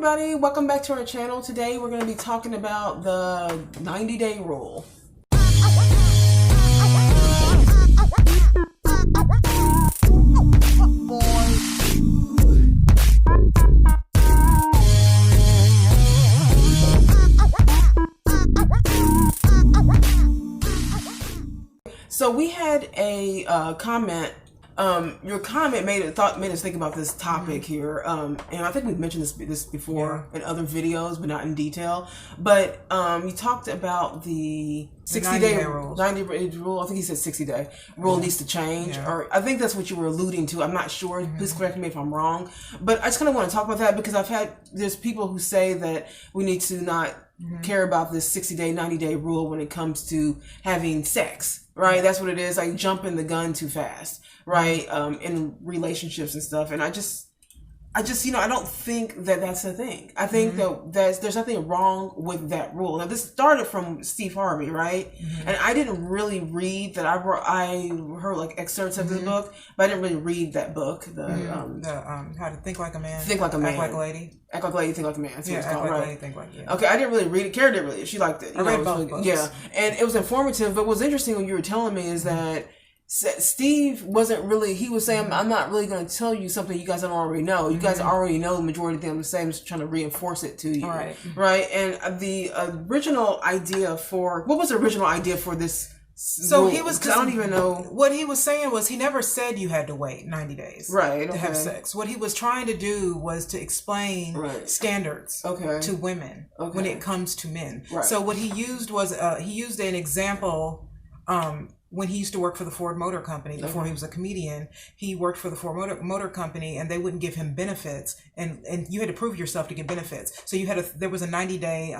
everybody, welcome back to our channel. Today we're going to be talking about the 90-day rule. So we had a comment. Your comment made us think about this topic here, and I think we've mentioned this before in other videos, but not in detail. But you talked about the 60-day rule. 90-day rule. I think he said 60-day rule needs to change, or I think that's what you were alluding to. I'm not sure. Please correct me if I'm wrong. But I just kind of want to talk about that because there's people who say that we need to not care about this 60-day, 90-day rule when it comes to having sex. Right, that's what it is. Like jumping the gun too fast, right? In relationships and stuff. And I just, I don't think that that's a thing. I think that there's nothing wrong with that rule. Now, this started from Steve Harvey, right? And I didn't really read that. I heard like excerpts of the book, but I didn't really read that book. How to Think Like a Man. Think Like a Man. Act Like a Lady. Act Like a Lady, Think Like a Man. Yeah, Act Like a Lady, Think Like Okay, I didn't really read it. Kara didn't really. She liked it. I read both books. Yeah, and it was informative. But what's interesting when you were telling me is that Steve wasn't really, he was saying, I'm not really going to tell you something you guys don't already know. You guys already know the majority of the things I'm saying. I'm just trying to reinforce it to you. Right. Right. And the original idea what was the original idea for this? So rule? he was, I don't even know. What he was saying was he never said you had to wait 90 days to have sex. What he was trying to do was to explain standards to women when it comes to men. Right. So what he used was, he used an example, when he used to work for the Ford Motor Company before he was a comedian. He worked for the Ford Motor Company, and they wouldn't give him benefits, and you had to prove yourself to get benefits. So there was a 90-day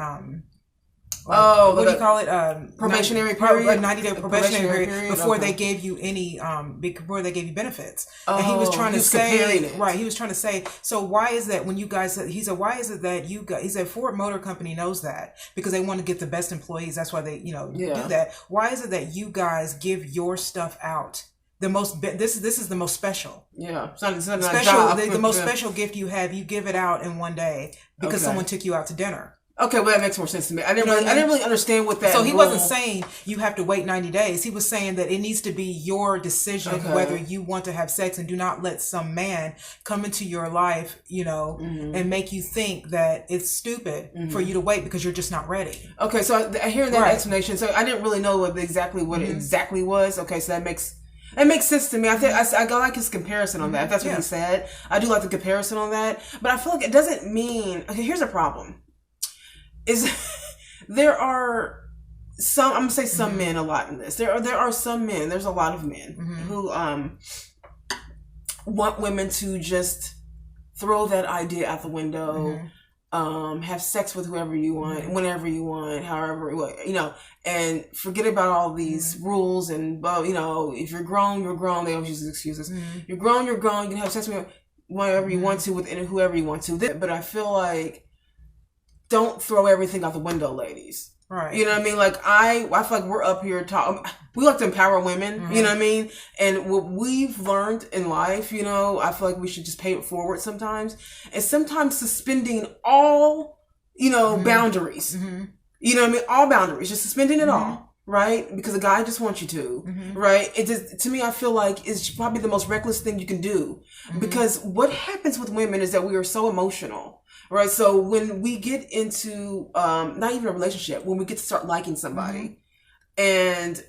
what do you call it? Probationary period. A 90-day probationary period before they gave you any before they gave you benefits. And he was trying to say, he was trying to say, so why is that when you guys? He said, why is it that you guys? He said, Ford Motor Company knows that because they want to get the best employees. That's why they do that. Why is it that you guys give your stuff out? The most this is the most special. Yeah, it's not special. The most special gift you have. You give it out in one day because someone took you out to dinner. Okay, well that makes more sense to me. I didn't really understand what that. So he wasn't saying you have to wait 90 days. He was saying that it needs to be your decision whether you want to have sex, and do not let some man come into your life, and make you think that it's stupid for you to wait because you're just not ready. Okay, so I hear that explanation. So I didn't really know what it exactly was. Okay, so that makes sense to me. I think I like his comparison on that. If that's what he said. I do like the comparison on that, but I feel like it doesn't mean. Okay, here's a problem. There are some, I'm gonna say some men a lot in this. There are some men, there's a lot of men who want women to just throw that idea out the window, have sex with whoever you want, whenever you want, however, and forget about all these rules and, if you're grown, you're grown. They always use excuses. You're grown, you can have sex with whenever you want to, with whoever you want to. But I feel like, don't throw everything out the window, ladies. Right. You know what I mean? Like, I feel like we're up here talking. We like to empower women, you know what I mean? And what we've learned in life, I feel like we should just pay it forward sometimes. And sometimes suspending all, boundaries. You know what I mean? All boundaries. Just suspending it all. Right? Because a guy just wants you to. Right? It just, to me, I feel like it's probably the most reckless thing you can do. Because what happens with women is that we are so emotional. Right, so when we get into not even a relationship, when we get to start liking somebody, and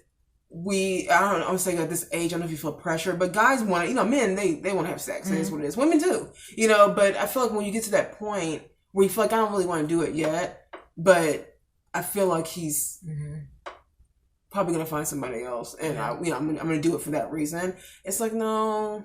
I don't know, I'm saying at this age, I don't know if you feel pressure, but guys want to, men, they want to have sex. That's what it is. Women do, but I feel like when you get to that point where you feel like I don't really want to do it yet, but I feel like he's probably gonna find somebody else, and I'm gonna do it for that reason. It's like, no.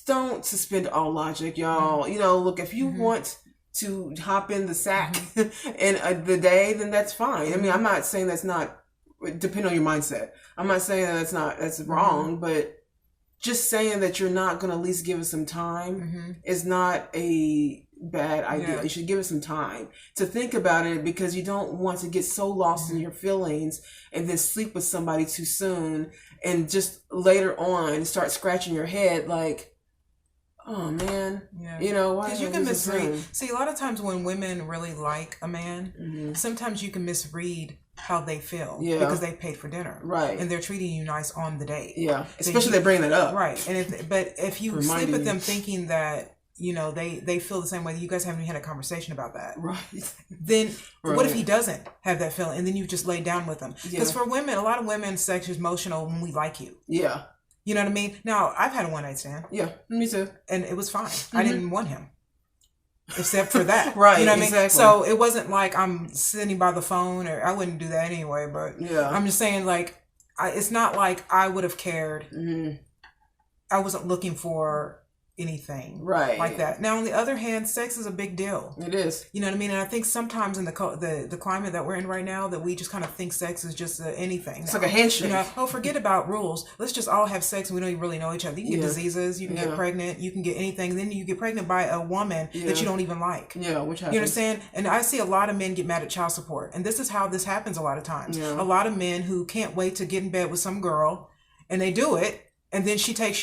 Don't suspend all logic, y'all. Look, if you want to hop in the sack in the day, then that's fine. I mean, I'm not saying that's not, depending on your mindset. I'm not saying that that's wrong, but just saying that you're not going to at least give it some time is not a bad idea. You should give it some time to think about it, because you don't want to get so lost in your feelings and then sleep with somebody too soon and just later on start scratching your head like, oh man, yeah. You know, why? Because you can misread. See, a lot of times when women really like a man, sometimes you can misread how they feel because they paid for dinner, right? And they're treating you nice on the date, Especially they bring it up, right? And if you sleep with them thinking that they feel the same way, you guys haven't even had a conversation about that, right? Then what if he doesn't have that feeling, and then you just lay down with him? Because for women, a lot of women, sex is emotional when we like you. Yeah. You know what I mean? Now, I've had a one-night stand. Yeah, me too. And it was fine. I didn't want him. Except for that. Right, you know what I mean? Exactly. So it wasn't like I'm sitting by the phone, or I wouldn't do that anyway, but I'm just saying, like, it's not like I would have cared. I wasn't looking for anything like that. Now, on the other hand, sex is a big deal. It is. You know what I mean? And I think sometimes in the climate that we're in right now, that we just kind of think sex is just anything. It's like a handshake. Forget about rules. Let's just all have sex and we don't even really know each other. You can get diseases. You can get pregnant. You can get anything. And then you get pregnant by a woman that you don't even like. Yeah, which happens. You understand? And I see a lot of men get mad at child support. And this is how this happens a lot of times. Yeah. A lot of men who can't wait to get in bed with some girl, and they do it, and then she drags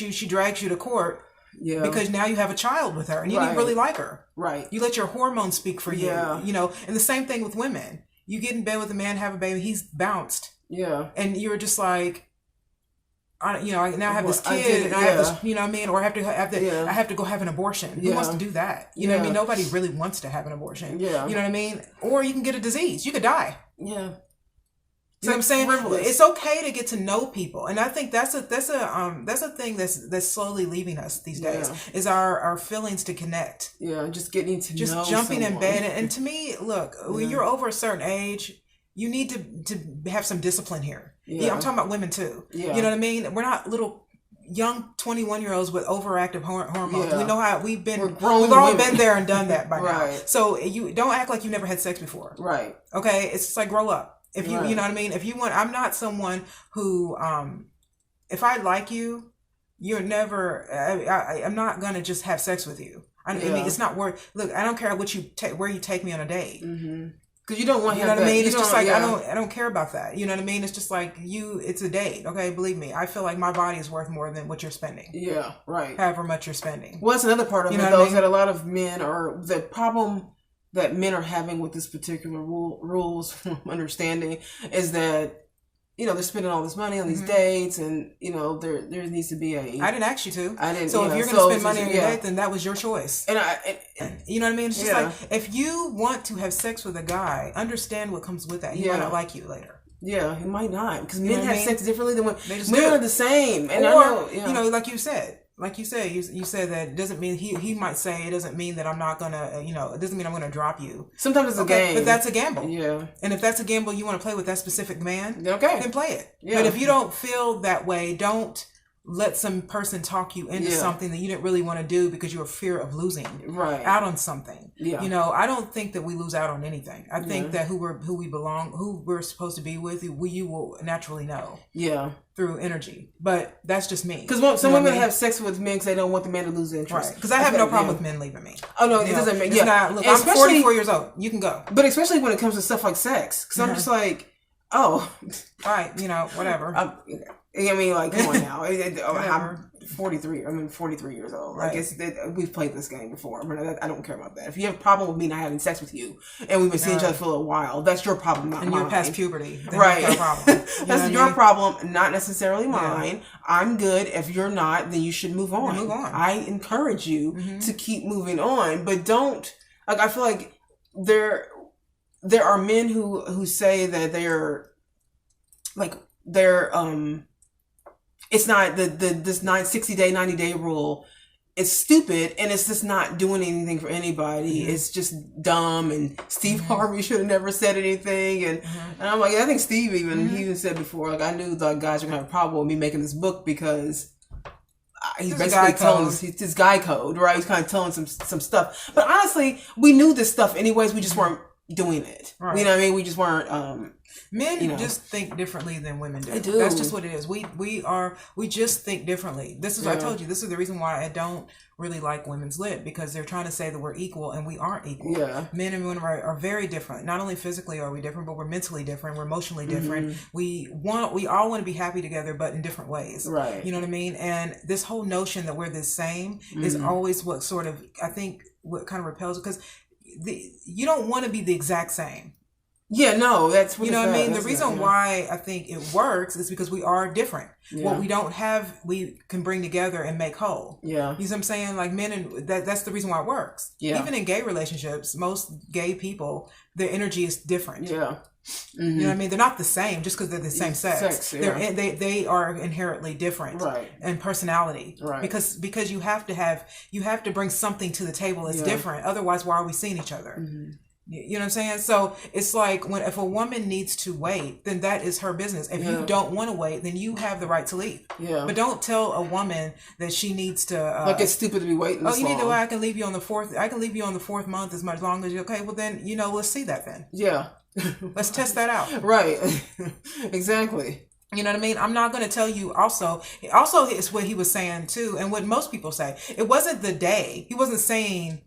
you to court. Yeah. Because now you have a child with her and you didn't really like her. Right. You let your hormones speak for you. Yeah. You know, and the same thing with women. You get in bed with a man, have a baby, he's bounced. Yeah. And you're just like, I now have this kid and I have this, you know what I mean? Or I have to go have an abortion. Who wants to do that? You know what I mean? Nobody really wants to have an abortion. Yeah. You know what I mean? Or you can get a disease. You could die. Yeah. So I'm saying it's okay to get to know people, and I think that's a thing that's slowly leaving us these days is our feelings to connect. Yeah, just getting to know jumping someone. in bed, and to me, look, when you're over a certain age, you need to have some discipline here. Yeah, I'm talking about women too. Yeah, you know what I mean. We're not little young 21-year-olds with overactive hormones. We know how we've all been there and done that by now. So you don't act like you never had sex before. Right. Okay, it's just like grow up. If you, you know what I mean? If you want, I'm not someone who, if I like you, you're never, I'm not going to just have sex with you. I mean, it's not worth, look, I don't care where you take me on a date. Cause you don't want, you know what I mean? It's just like, I don't care about that. You know what I mean? It's just like it's a date. Okay. Believe me. I feel like my body is worth more than what you're spending. Yeah. Right. However much you're spending. Well, that's another part of it, though, is that a lot of men are, the problem that men are having with this particular rules from understanding is that, they're spending all this money on these dates, and, there needs to be I didn't ask you to. I didn't. So if you're going to spend money on your date, then that was your choice. And you know what I mean? It's just like, if you want to have sex with a guy, understand what comes with that. He might not like you later. Yeah, he might not, because men have sex differently than women. Men are the same. And like you said. Like you said, you said that it doesn't mean he might say it doesn't mean that I'm not gonna, it doesn't mean I'm gonna drop you. Sometimes it's a game. But that's a gamble. Yeah. And if that's a gamble you want to play with that specific man, then play it. Yeah. But if you don't feel that way, don't let some person talk you into something that you didn't really want to do because you're fear of losing out on something. Yeah. I don't think that we lose out on anything. I think that who we're supposed to be with, you will naturally know. Yeah. Through energy. But that's just me. Because some women have sex with men because they don't want the man to lose interest. Right. Because I have no problem with men leaving me. Oh, no, it doesn't make sense. Look, I'm 44 years old. You can go. But especially when it comes to stuff like sex. Because I'm just like, oh. All right, whatever. I mean, like, come on now. I'm 43. I'm 43 years old. Like, we've played this game before. I don't care about that. If you have a problem with me not having sex with you, and we've been seeing each other for a little while, that's your problem, not mine. And you're past puberty. Right. No problem. That's your problem, not necessarily mine. Yeah. I'm good. If you're not, then you should move on. I encourage you to keep moving on, but don't. Like, I feel like there are men who say that it's not this 60-day, 90-day rule. It's stupid, and it's just not doing anything for anybody. It's just dumb, and Steve Harvey should have never said anything. And I'm like, I think Steve he even said before, like, I knew the guys were going to have a problem with me making this book because he's basically telling us his guy code, right? He's kind of telling some stuff. But honestly, we knew this stuff anyways. We just weren't doing it. Right. You know what I mean? We just weren't. Men just think differently than women do. They do. That's just what it is. We just think differently. This is what I told you. This is the reason why I don't really like women's lit, because they're trying to say that we're equal and we aren't equal. Yeah. Men and women are very different. Not only physically are we different, but we're mentally different. We're emotionally different. We all want to be happy together, but in different ways. Right. You know what I mean? And this whole notion that we're the same is always what sort of, I think, what kind of repels, because you don't want to be the exact same. Yeah, no, that's what you know what I mean. The reason why I think it works is because we are different. Yeah. What we don't have, we can bring together and make whole. Yeah, you know what I'm saying? Like men, and that's the reason why it works. Yeah, even in gay relationships, most gay people, their energy is different. Yeah, you know what I mean. They're not the same just because they're the same sex. Yeah. They are inherently different, right? And personality, right? Because you have to bring something to the table that's different. Otherwise, why are we seeing each other? Mm-hmm. You know what I'm saying? So it's like if a woman needs to wait, then that is her business. If you don't want to wait, then you have the right to leave. Yeah. But don't tell a woman that she needs to. Like it's stupid to be waiting. Oh, you need to wait. I can leave you on the fourth month as much long as you. Okay, well then let's see that then. Yeah. Let's test that out. Right. Exactly. You know what I mean? I'm not going to tell you also it's what he was saying too, and what most people say. It wasn't the day. He wasn't saying.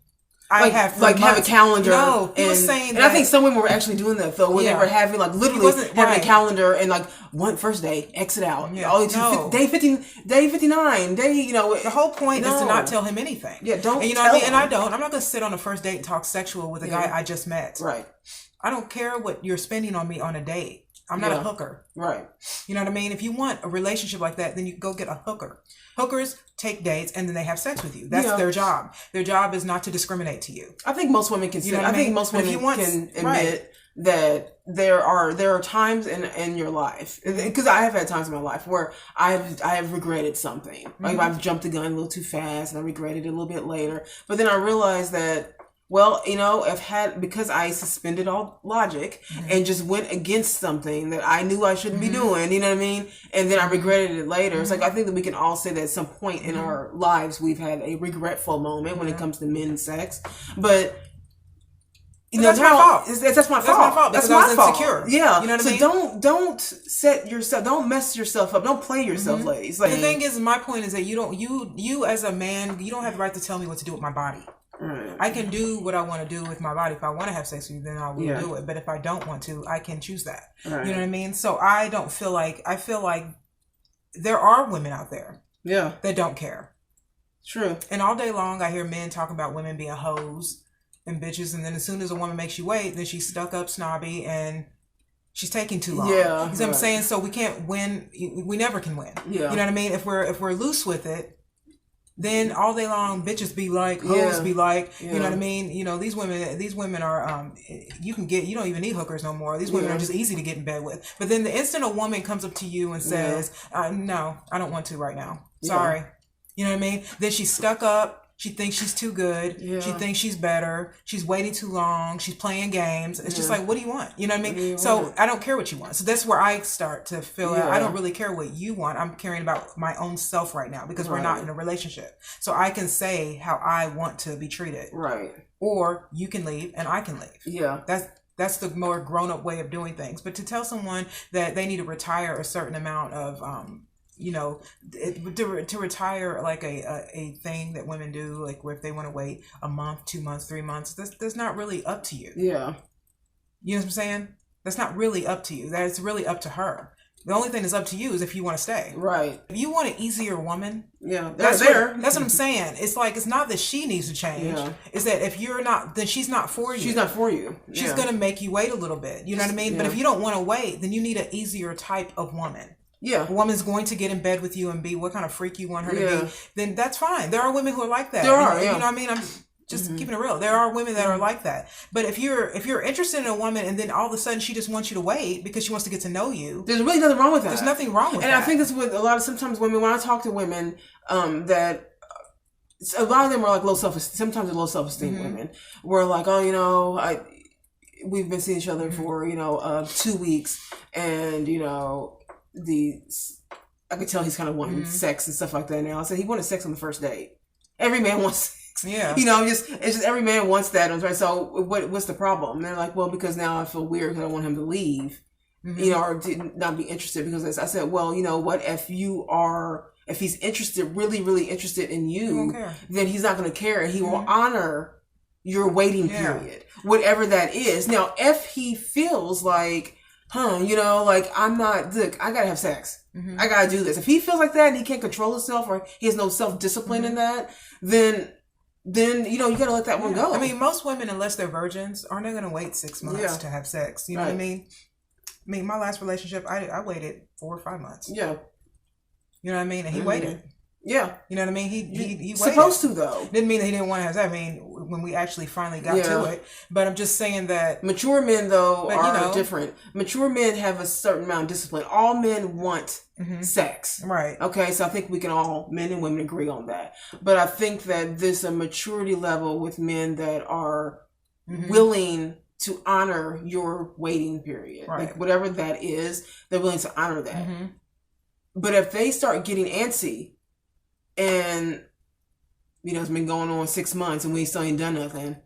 Have a calendar. No, he was saying that. And I think some women were actually doing that though, when they were having literally having a calendar and first day, exit out. Yeah. Day 59, the whole point is to not tell him anything. Yeah, don't. And tell him. And I'm not going to sit on a first date and talk sexual with a guy I just met. Right. I don't care what you're spending on me on a date. I'm not a hooker. Right. You know what I mean? If you want a relationship like that, then you go get a hooker. Hookers take dates and then they have sex with you. That's their job. Their job is not to discriminate to you. I think most women can most women can admit that there are times in your life, because I have had times in my life where I have regretted something. Like I've jumped the gun a little too fast and I regretted it a little bit later. But then I realized that, well, because I suspended all logic and just went against something that I knew I shouldn't be doing, you know what I mean? And then I regretted it later. It's like, I think that we can all say that at some point in our lives, we've had a regretful moment when it comes to men's sex. But, that's my fault. That's my fault. That's my fault. Insecure. Yeah. You know what I mean? So don't mess yourself up. Don't play yourself, ladies. The thing is, my point is that you as a man, you don't have the right to tell me what to do with my body. Right. I can do what I want to do with my body. If I want to have sex with you, then I will do it. But if I don't want to, I can choose that. Right. You know what I mean? So I feel like there are women out there that don't care. True. And all day long I hear men talk about women being hoes and bitches, and then as soon as a woman makes you wait, then she's stuck up, snobby, and she's taking too long. Yeah. You know what I'm saying? So we can't win. We never can win. Yeah. You know what I mean? If we're loose with it, then all day long bitches be like, hoes be like, you know what I mean? These women are, you don't even need hookers no more. These women are just easy to get in bed with. But then the instant a woman comes up to you and says, no, I don't want to right now. Sorry. Yeah. You know what I mean? Then she's stuck up. She thinks she's too good. Yeah. She thinks she's better. She's waiting too long. She's playing games. It's just like, what do you want? You know what I mean? So I don't care what you want. So that's where I start to feel I don't really care what you want. I'm caring about my own self right now because we're not in a relationship. So I can say how I want to be treated. Right. Or you can leave and I can leave. Yeah. That's the more grown-up way of doing things. But to tell someone that they need to retire a certain amount of to retire like a thing that women do, like where if they want to wait a month, 2 months, 3 months, that's not really up to you. Yeah. You know what I'm saying? That's not really up to you. That's really up to her. The only thing that's up to you is if you want to stay. Right. If you want an easier woman, that's what I'm saying. It's like, it's not that she needs to change. Yeah. It's that if you're not, then she's not for you. She's not for you. She's going to make you wait a little bit. You know what I mean? Yeah. But if you don't want to wait, then you need an easier type of woman. Yeah. A woman's going to get in bed with you and be what kind of freak you want her to be, then that's fine. There are women who are like that. There are, You know what I mean? I'm just keeping it real. There are women that are like that. But if you're interested in a woman and then all of a sudden she just wants you to wait because she wants to get to know you. There's really nothing wrong with that. There's nothing wrong with that. And I think that's what sometimes women, when I talk to women, that a lot of them are like sometimes they're low self-esteem women. Where like, we've been seeing each other for, 2 weeks and, I could tell he's kind of wanting sex and stuff like that now. I said he wanted sex on the first date. Every man wants sex. Yeah. You know, it's just every man wants that. Right? So what's the problem? And they're like, well, because now I feel weird because I want him to leave, you know, or not be interested. Because as I said, well, you know what, if he's interested, really, really interested in you, then he's not going to care. He will honor your waiting period, whatever that is. Now, if he feels like, you know, like look, I gotta have sex. I gotta do this. If he feels like that and he can't control himself or he has no self-discipline in that, then, you know, you gotta let that one go. I mean, most women, unless they're virgins, aren't going to wait 6 months to have sex. You know what I mean? I mean, my last relationship, I waited 4 or 5 months. Yeah. You know what I mean? And he waited. Yeah. You know what I mean? He waited. Supposed to, though. Didn't mean that he didn't want to have sex. I mean, when we actually finally got to it. But I'm just saying that... Mature men, though, are different. Mature men have a certain amount of discipline. All men want sex. Right. Okay, so I think we can all, men and women, agree on that. But I think that there's a maturity level with men that are willing to honor your waiting period. Right. Like, whatever that is, they're willing to honor that. But if they start getting antsy, and, you know, it's been going on 6 months and we still ain't done nothing.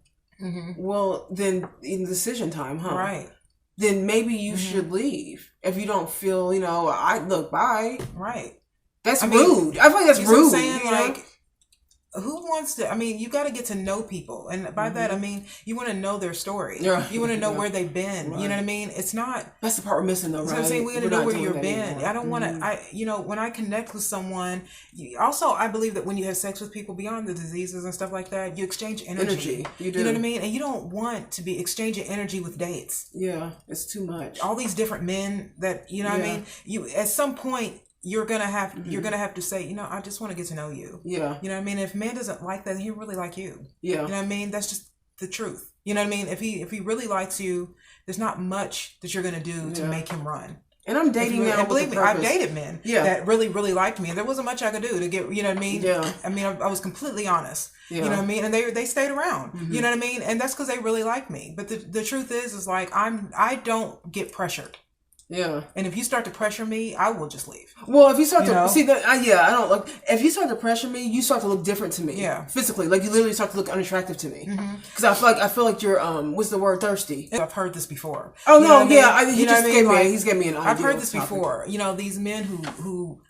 Well, then in decision time, huh? Right. Then maybe you should leave if you don't feel, you know, bye. Right. That's rude. I feel like that's rude. What I'm saying? You know? Like, who wants to? I mean, you got to get to know people, and by that I mean you want to know their story. Yeah. You want to know where they've been. Right. You know what I mean? It's not. That's the part we're missing, though, right? So I'm saying we got to know where you've been. Anymore. I don't want to. You know, when I connect with someone, also I believe that when you have sex with people beyond the diseases and stuff like that, you exchange energy. You do. You know what I mean? And you don't want to be exchanging energy with dates. Yeah, it's too much. All these different men that what I mean. You at some point. You're gonna have to say, you know, I just want to get to know you. Yeah. You know what I mean? If man doesn't like that, he really like you. Yeah. You know what I mean? That's just the truth. You know what I mean? If he really likes you, there's not much that you're gonna do to make him run. And I'm dating now. And believe me, I've dated men that really, really liked me. And there wasn't much I could do to get, you know what I mean? Yeah. I mean, I was completely honest. Yeah. You know what I mean? And they stayed around. You know what I mean? And that's because they really like me. But the truth is like I don't get pressured. Yeah. And if you start to pressure me, I will just leave. Well, if you start to see that, I don't like. If you start to pressure me, you start to look different to me. Yeah. Physically, like you literally start to look unattractive to me. Because I feel like you're what's the word, thirsty. I've heard this before. Oh no, yeah. He just gave me. He's gave me an idea. I've heard this before. You know, these men who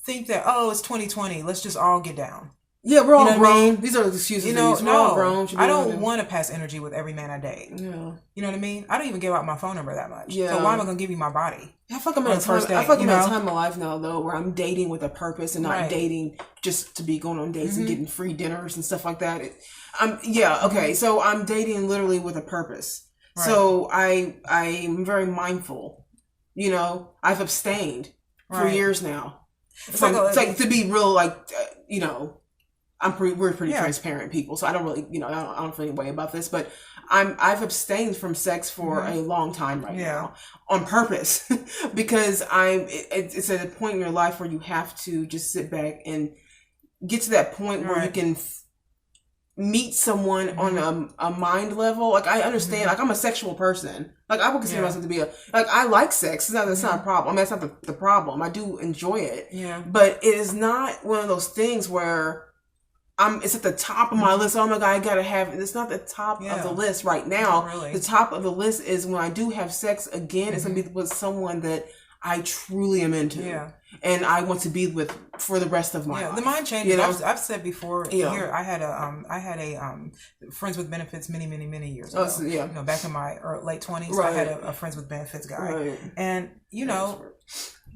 think that it's 2020, let's just all get down. Yeah, we're all grown. These are excuses. We're all grown. I don't want to pass energy with every man I date. Yeah. You know what I mean? I don't even give out my phone number that much. Yeah. So why am I going to give you my body? I feel like I'm in a time in my life now, though, where I'm dating with a purpose and not dating just to be going on dates and getting free dinners and stuff like that. So I'm dating literally with a purpose. Right. So I'm very mindful. You know, I've abstained for years now. To be real, you know, we're pretty transparent people, so I don't really, you know, I don't feel any way about this, but I've abstained from sex for a long time now on purpose because it's at a point in your life where you have to just sit back and get to that point where you can meet someone on a mind level. Like I understand, like I'm a sexual person. Like I would consider myself to be I like sex. That's not a problem. I mean, that's not the problem. I do enjoy it. Yeah. But it is not one of those things where it's at the top of my list. Oh my God, I gotta have it. It's not the top of the list right now. Really. The top of the list is when I do have sex again, it's gonna be with someone that I truly am into. Yeah. And I want to be with for the rest of my life. The mind changes. You know? I've said before here, I had a friends with benefits many years ago. You know, back in my late 20s, I had a friends with benefits guy. Right. And you know,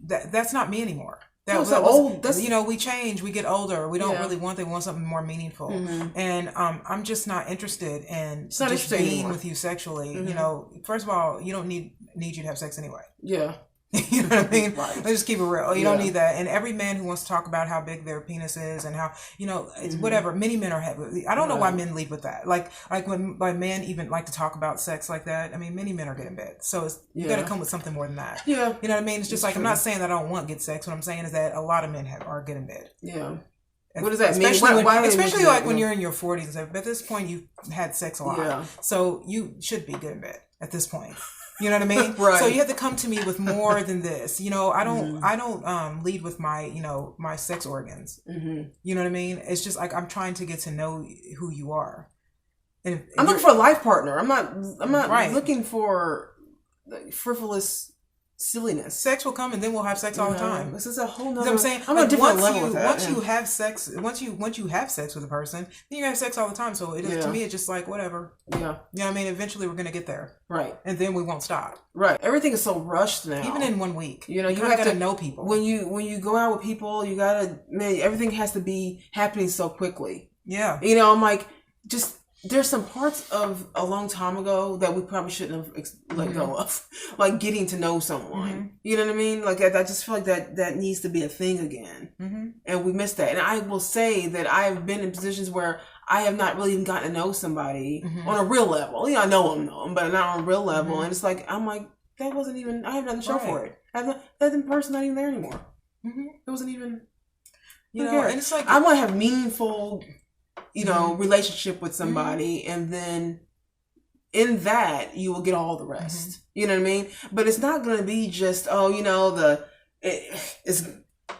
that's not me anymore. You know, we change, we get older, we don't really want, they want something more meaningful. And I'm just not interested in just being anymore with you sexually. You know, first of all, you don't need you to have sex anyway. Yeah. You know what I mean? Right. Let's just keep it real. You don't need that. And every man who wants to talk about how big their penis is and how, you know, it's whatever. Many men are heavy. I don't know why men lead with that. Like when men even like to talk about sex like that. I mean, many men are good in bed. So you got to come with something more than that. Yeah. You know what I mean? It's just I'm not saying that I don't want good sex. What I'm saying is that a lot of men are good in bed. Yeah. What does that mean? Especially when you're in your 40s and stuff. But at this point, you've had sex a lot. Yeah. So you should be good in bed. at this point. You know what I mean? Right. So you have to come to me with more than this. You know, I don't lead with my, you know, my sex organs. Mm-hmm. You know what I mean? It's just like I'm trying to get to know who you are. And I'm looking for a life partner. I'm not looking for frivolous silliness. Sex will come and then we'll have sex all the time. This is a whole nother. You know what I'm saying? I'm on a different level with that. Once you have sex with a person, then you have sex all the time. So it is, to me, it's just like whatever. Yeah. You know what I mean? Eventually we're gonna get there. Right. And then we won't stop. Right. Everything is so rushed now. Even in 1 week. You know, you have to know people. When you go out with people, you gotta, man, everything has to be happening so quickly. Yeah. You know, I'm like, just there's some parts of a long time ago that we probably shouldn't have let go of, like getting to know someone. Mm-hmm. You know what I mean? Like I just feel like that needs to be a thing again, and we missed that. And I will say that I have been in positions where I have not really even gotten to know somebody on a real level. You know, I know them, but not on a real level. And it's like I'm like that wasn't even. I have nothing to show for it. That person not even there anymore. It wasn't even. You know, and it's like I want to have meaningful, you know, relationship with somebody, and then in that you will get all the rest. You know what I mean? But it's not going to be just it's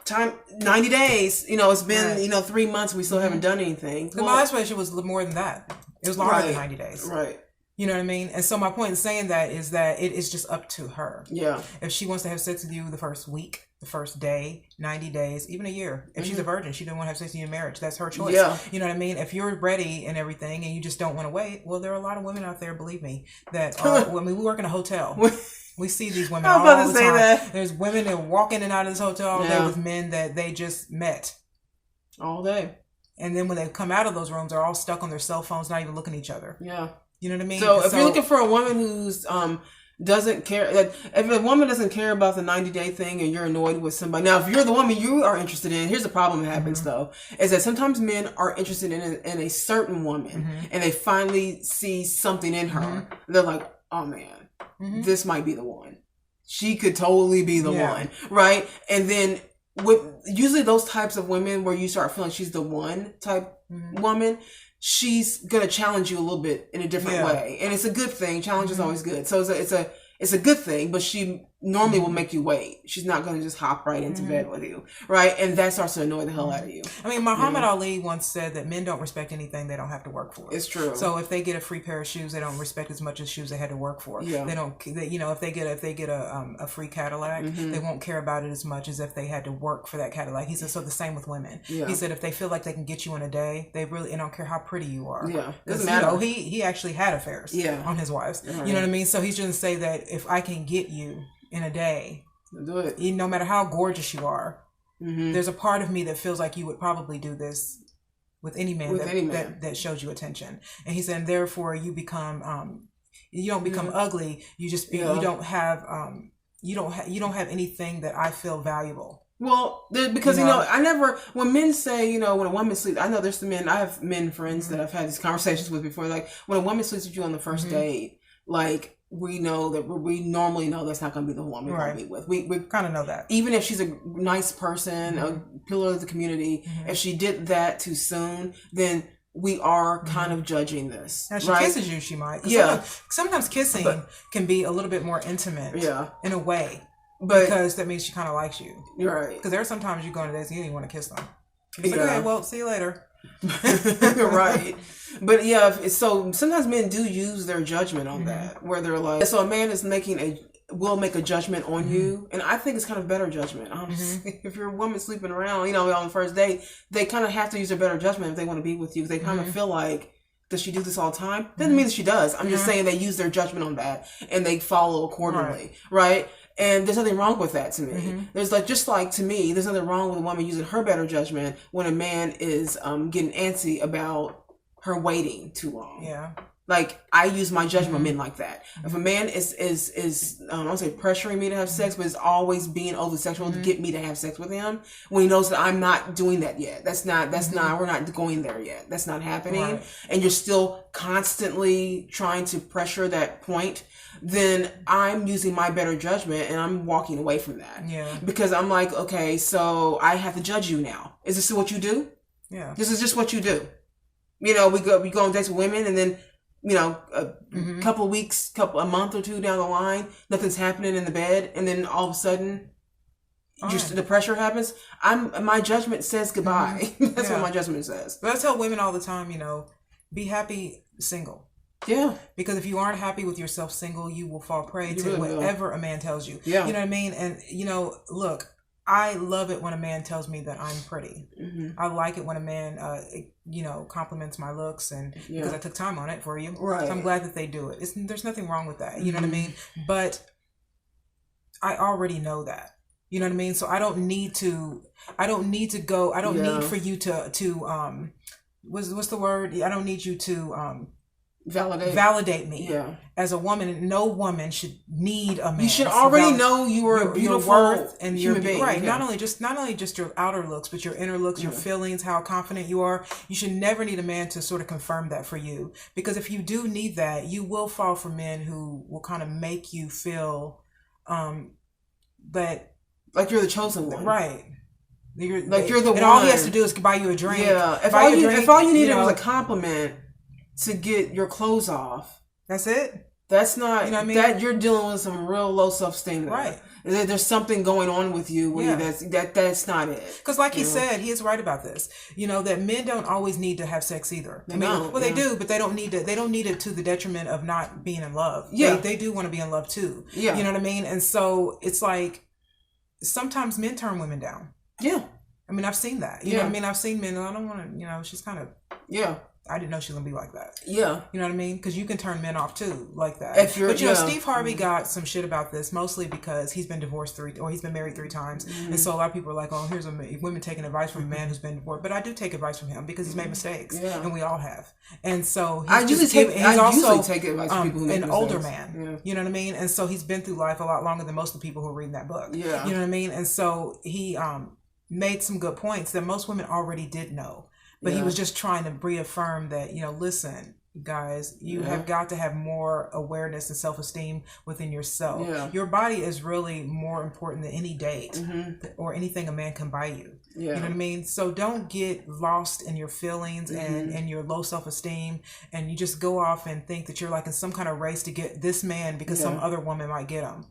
time 90 days. You know, it's been 3 months. We still haven't done anything. My last relationship was more than that. It was longer than 90 days. Right. You know what I mean? And so my point in saying that is that it is just up to her. Yeah. If she wants to have sex with you the first week, the first day, 90 days, even a year. If she's a virgin, she doesn't want to have sex in your marriage. That's her choice. Yeah. You know what I mean? If you're ready and everything and you just don't want to wait, well, there are a lot of women out there, believe me, that are, we work in a hotel. We see these women all the time. That. There's women that walk in and out of this hotel all day with men that they just met. All day. And then when they come out of those rooms, they're all stuck on their cell phones, not even looking at each other. Yeah. You know what I mean? So if you're looking for a woman who's doesn't care, if a woman doesn't care about the 90-day thing and you're annoyed with somebody. Now, if you're the woman you are interested in, here's the problem that happens though, is that sometimes men are interested in a certain woman and they finally see something in her. They're like, oh man, this might be the one. She could totally be the one, right? And then with usually those types of women where you start feeling she's the one type woman, she's gonna challenge you a little bit in a different way, and it's a good thing. Challenge is always good, so it's a good thing. But she normally will make you wait. She's not gonna just hop right into bed with you, right? And that starts to annoy the hell out of you. I mean, Muhammad Ali once said that men don't respect anything they don't have to work for. It's true. So if they get a free pair of shoes, they don't respect as much as shoes they had to work for. Yeah. They don't. If they get a free Cadillac, they won't care about it as much as if they had to work for that Cadillac. He said so. The same with women. Yeah. He said if they feel like they can get you in a day, they really don't care how pretty you are. Yeah, doesn't matter. You know, he actually had affairs. On his wives. Right. You know what I mean? So he's going to say that if I can get you in a day, do it. No matter how gorgeous you are, there's a part of me that feels like you would probably do this with any man that shows you attention. And he said, and therefore you become you don't become ugly. You just you don't have you don't have anything that I feel valuable. Well, because I never, when men say, when a woman sleeps, I know there's some men, I have men friends that I've had these conversations with before, like when a woman sleeps with you on the first date, like we know that we normally know that's not going to be the woman we're going to be with. We kind of know that. Even if she's a nice person, a pillar of the community, if she did that too soon, then we are kind of judging this. Now, she kisses you, she might. Yeah. Sometimes kissing can be a little bit more intimate. Yeah. In a way. Because that means she kind of likes you. You're right. Because there are sometimes you go on dates and you don't even want to kiss them. It's like, okay, well, see you later. Right. But so sometimes men do use their judgment on that, where they're like, so a man is will make a judgment on you, and I think it's kind of better judgment, honestly. If you're a woman sleeping around, on the first date, they kind of have to use their better judgment if they want to be with you. They kind of feel like, does she do this all the time? Doesn't mean that she does. I'm just saying they use their judgment on that and they follow accordingly, right? And there's nothing wrong with that to me. There's to me, there's nothing wrong with a woman using her better judgment when a man is getting antsy about her waiting too long. Yeah. Like, I use my judgment on men like that. If a man is I don't say pressuring me to have sex, but is always being over sexual to get me to have sex with him, when he knows that I'm not doing that yet. We're not going there yet. That's not happening. Right. And you're still constantly trying to pressure that point, then I'm using my better judgment and I'm walking away from that. Yeah. Because I'm like, okay, so I have to judge you now. Is this what you do? Yeah. This is just what you do. We go on dates with women, and then a couple of weeks, a month or two down the line, nothing's happening in the bed, and then all of a sudden, the pressure happens. My judgment says goodbye. That's what my judgment says. But I tell women all the time, be happy single. Yeah. Because if you aren't happy with yourself single, you will fall prey to whatever a man tells you. Yeah. You know what I mean? And, look, I love it when a man tells me that I'm pretty. I like it when a man, compliments my looks, and because I took time on it for you. Right. So I'm glad that they do it. There's nothing wrong with that. You know what I mean? But I already know that. You know what I mean? So I don't need to go. I don't need for you to what's the word? I don't need you to validate me as a woman. No woman should need a man. You should already know you are beautiful, your worth and your being. Right. Not only just your outer looks, but your inner looks, your feelings, how confident you are. You should never need a man to sort of confirm that for you, because if you do need that, you will fall for men who will kind of make you feel that like you're the chosen one, right? You're the one. And all he has to do is buy you a drink. Yeah. If all you needed was a compliment to get your clothes off, that's it. That's not, you know what I mean? That you're dealing with some real low self-esteem. Right. There's something going on with you where that's not it. Because like he said, he is right about this. That men don't always need to have sex either. They do, but they don't need it to the detriment of not being in love. Yeah. They do want to be in love too. Yeah. You know what I mean? And so it's like sometimes men turn women down. Yeah. I mean, I've seen that. You know what I mean? I've seen men, and I don't want to, she's kind of... Yeah. I didn't know she was going to be like that. Yeah. You know what I mean? Because you can turn men off too, like that. But Steve Harvey got some shit about this, mostly because he's been divorced he's been married 3 times. And so a lot of people are like, oh, here's women taking advice from a man who's been divorced. But I do take advice from him because he's made mistakes. Yeah. And we all have. And so he's also take advice from people who make an mistakes. older man. Yeah. You know what I mean? And so he's been through life a lot longer than most of the people who are reading that book. Yeah. You know what I mean? And so he made some good points that most women already did know. But he was just trying to reaffirm that, listen, guys, you have got to have more awareness and self-esteem within yourself. Yeah. Your body is really more important than any date or anything a man can buy you. Yeah. You know what I mean? So don't get lost in your feelings and your low self-esteem, and you just go off and think that you're like in some kind of race to get this man because some other woman might get him.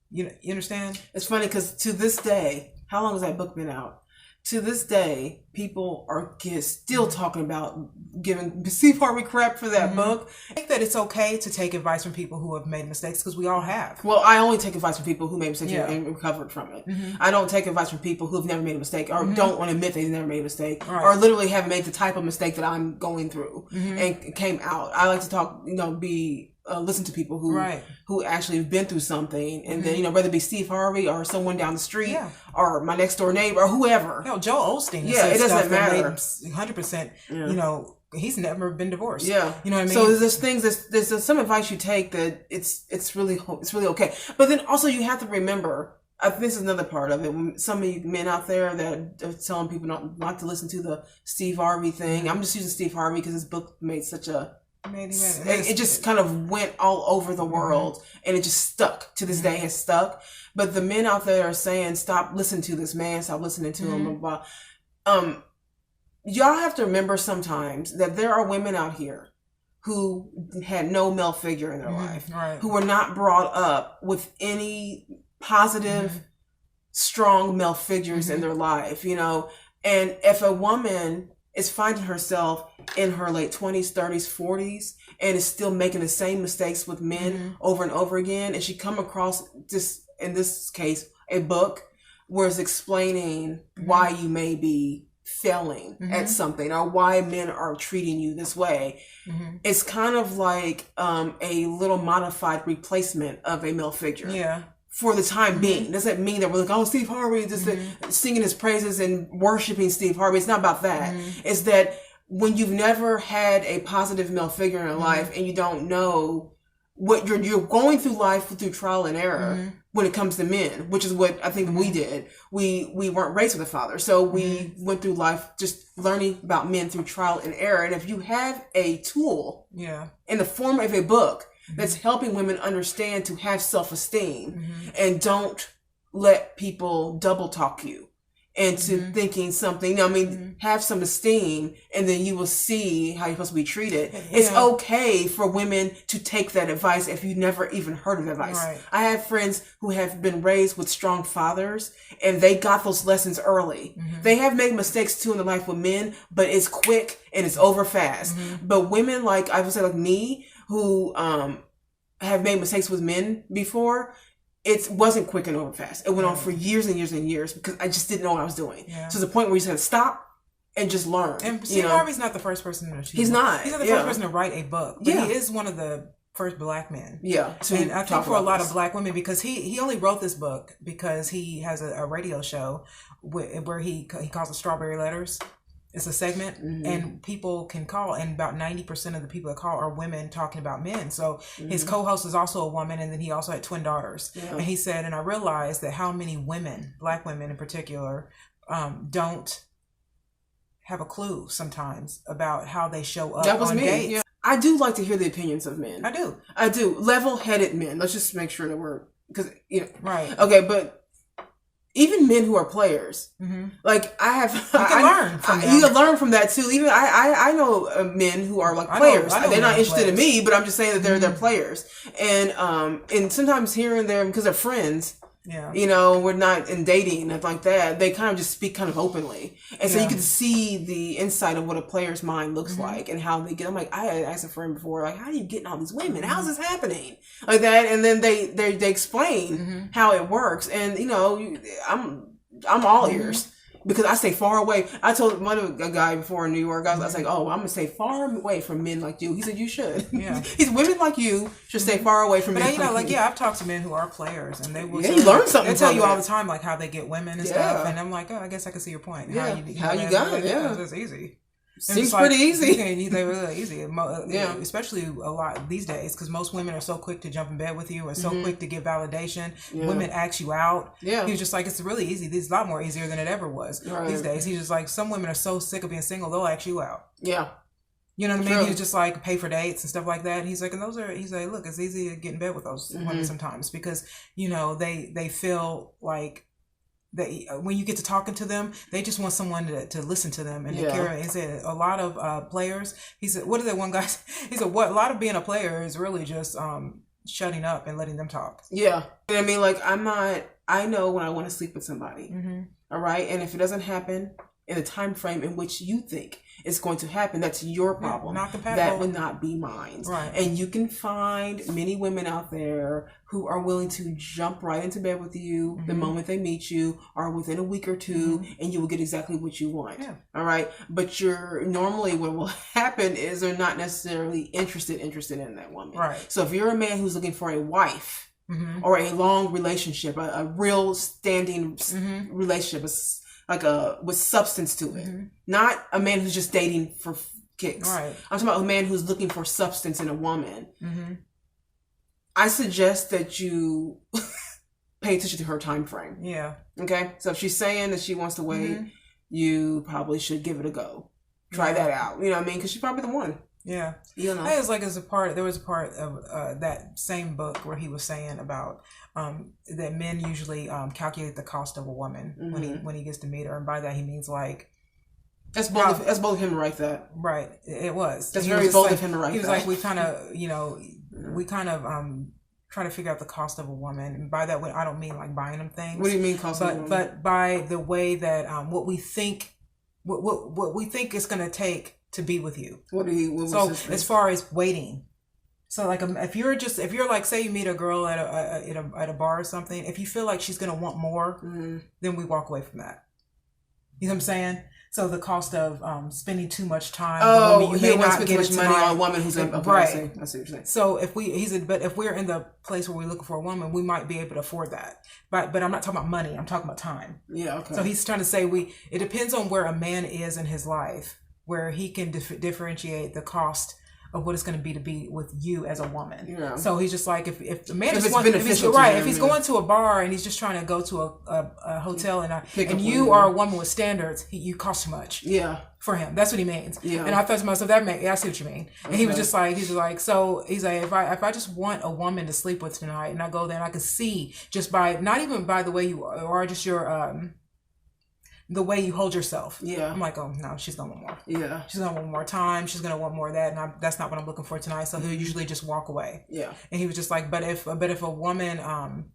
You understand? It's funny because to this day, how long has that book been out? To this day, people are still talking about giving Steve Harvey crap for that book. I think that it's okay to take advice from people who have made mistakes, because we all have. Well, I only take advice from people who made mistakes and recovered from it. I don't take advice from people who have never made a mistake or don't want to admit they've never made a mistake or literally haven't made the type of mistake that I'm going through and came out. I like to talk, listen to people who actually have been through something, and then whether it be Steve Harvey or someone down the street or my next door neighbor or whoever. Hell, Joel Osteen. It doesn't matter. 100%. He's never been divorced. Yeah, you know what I mean. So there's some advice you take that it's really okay, but then also you have to remember. This is another part of it. When some of you men out there that are telling people not to listen to the Steve Harvey thing. I'm just using Steve Harvey because his book made such a. It just kind of went all over the world, and it just stuck to this day. Has stuck. But the men out there are saying, "Stop listening to this man. Stop listening to him." Blah, blah. Y'all have to remember sometimes that there are women out here who had no male figure in their life, who were not brought up with any positive, strong male figures in their life. And if a woman is finding herself in her late 20s, 30s, 40s, and is still making the same mistakes with men over and over again, and she come across this, in this case, a book where it's explaining why you may be failing at something or why men are treating you this way. It's kind of like a little modified replacement of a male figure. Yeah. For the time being. Doesn't mean that we're like, oh, Steve Harvey, just singing his praises and worshiping Steve Harvey. It's not about that. It's that when you've never had a positive male figure in your life and you don't know what you're going through life through trial and error when it comes to men, which is what I think we did. We weren't raised with a father. So we went through life just learning about men through trial and error. And if you have a tool in the form of a book that's helping women understand to have self-esteem and don't let people double talk you into thinking something. I mean, have some esteem, and then you will see how you're supposed to be treated. Yeah. It's okay for women to take that advice if you never even heard of advice. Right. I have friends who have been raised with strong fathers, and they got those lessons early. They have made mistakes too in their life with men, but it's quick and it's over fast. But women like, I would say like me, who have made mistakes with men before, it wasn't quick and over fast. It went on for years and years and years because I just didn't know what I was doing. Yeah. To the point where you said stop and just learn. And see, Harvey's not the first person to achieve. He's not. He's not the first person to write a book. But he is one of the first black men. Yeah. And I think for a lot of black women, because he only wrote this book because he has a radio show where he calls it Strawberry Letters. It's a segment, and people can call, and about 90% of the people that call are women talking about men. So his co-host is also a woman, and then he also had twin daughters. Yeah. And he said, and I realized that how many women, black women in particular, don't have a clue sometimes about how they show up on dates. Yeah. I do like to hear the opinions of men. I do. Level-headed men. Let's just make sure that we're, because, right. Okay, but even men who are players, like I learn from them. You can learn from that too. Even I know men who are like players. They're not interested in me, but I'm just saying that they're players. And sometimes here and there, because they're friends, we're not in dating and like that. They kind of just speak kind of openly, and so you can see the insight of what a player's mind looks like and how they get. I'm like, I had asked a friend before, like, how are you getting all these women? How's this happening? Like that, and then they explain how it works, and I'm all ears. Because I stay far away. I told a guy before in New York, I was like, I'm going to stay far away from men like you. He said, you should. Yeah. He's women like you should stay far away from men like you. I've talked to men who are players, and they will you learn something. They tell you all the time, like, how they get women and stuff. And I'm like, I guess I can see your point. Yeah. How you got it, It's easy. Seems pretty easy. They're really easy. Especially a lot these days, because most women are so quick to jump in bed with you, or so quick to give validation. Women ask you out. Yeah. He's just like, it's really easy. This is a lot more easier than it ever was these days. He's just like, some women are so sick of being single, they'll ask you out. Yeah. You know what I mean? He's just like, pay for dates and stuff like that. And he's like, look, it's easy to get in bed with those women sometimes, because, they feel like, when you get to talking to them, they just want someone to listen to them and to care. He said a lot of players. He said, what is that one guy? He said, a lot of being a player is really just shutting up and letting them talk. Yeah, I mean, like, I know when I want to sleep with somebody. All right, and if it doesn't happen in the time frame in which you think it's going to happen, that's your problem. Not compatible. That would not be mine. Right. And you can find many women out there who are willing to jump right into bed with you the moment they meet you, or within a week or two, and you will get exactly what you want. Yeah. All right. But normally what will happen is they're not necessarily interested in that woman. Right. So if you're a man who's looking for a wife or a long relationship, a real standing relationship, with substance to it. Not a man who's just dating for kicks. Right. I'm talking about a man who's looking for substance in a woman. I suggest that you pay attention to her time frame. Yeah. Okay? So if she's saying that she wants to wait, you probably should give it a go. Try that out. You know what I mean? Because she's probably the one. Yeah. There was a part of that same book where he was saying about that men usually calculate the cost of a woman when he gets to meet her, and by that he means like that's bold of him to write that. Right. It was. That's very bold of him to write that. He was like, we kind of try to figure out the cost of a woman, and by that I don't mean like buying them things. What do you mean cost of a woman? But by the way that what we think it's going to take to be with you. So as far as waiting, so like if you're like, say you meet a girl at a bar or something, if you feel like she's gonna want more, then we walk away from that. You know what I'm saying? So the cost of spending too much time. You may not spend too much money on a woman who's right. I see what you're saying. So if we're in the place where we're looking for a woman, we might be able to afford that. But I'm not talking about money. I'm talking about time. Yeah. Okay. So he's trying to say it depends on where a man is in his life, where he can differentiate the cost of what it's going to be with you as a woman. Yeah. So he's just like, if the man if he's going to a bar and he's just trying to go to a hotel and you are a woman with standards, you cost too much. Yeah. For him, that's what he means. Yeah. And I thought to myself, I see what you mean. And he was just like, so he's like, if I just want a woman to sleep with tonight, and I go there and I can see just by not even by the way you are, or just your the way you hold yourself. Yeah. I'm like, oh no, she's gonna want more. Yeah. She's gonna want more time. She's gonna want more of that, and that's not what I'm looking for tonight. So he'll usually just walk away. Yeah. And he was just like, but if a woman,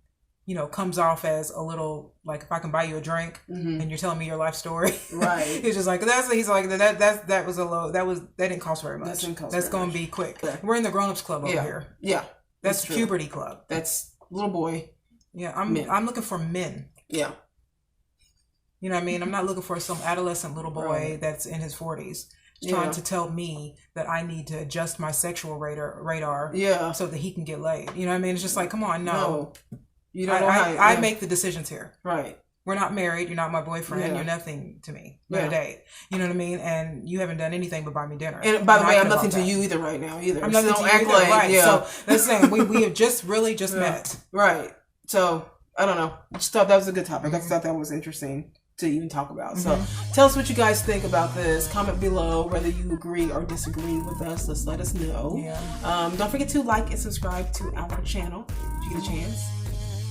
you know, comes off as a little like, if I can buy you a drink and you're telling me your life story, right? He's just like, he's like that was a low, that didn't cost very much. That's gonna be quick. Yeah. We're in the grown-ups club over here. Yeah. That's puberty club. That's little boy. Yeah. I'm looking for men. Yeah. You know what I mean? I'm not looking for some adolescent little boy that's in his 40s trying to tell me that I need to adjust my sexual radar so that he can get laid. You know what I mean? It's just like, come on, no. You don't know I make the decisions here. Right. We're not married. You're not my boyfriend. You're nothing to me but a date. You know what I mean? And you haven't done anything but buy me dinner. And by the way, I'm nothing to you either right now either. I'm nothing to you either. Right. Yeah. So that's the thing. We have just met. Right. So I don't know. I just thought that was a good topic. I just thought that was interesting to even talk about. So tell us what you guys think about this. Comment below whether you agree or disagree with us. Let's let us know. Yeah. Don't forget to like and subscribe to our channel if you get a chance.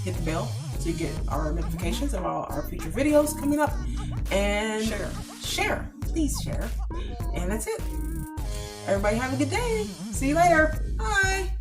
Hit the bell so you get our notifications of all our future videos coming up. And share. Please share. And that's it. Everybody have a good day. See you later. Bye.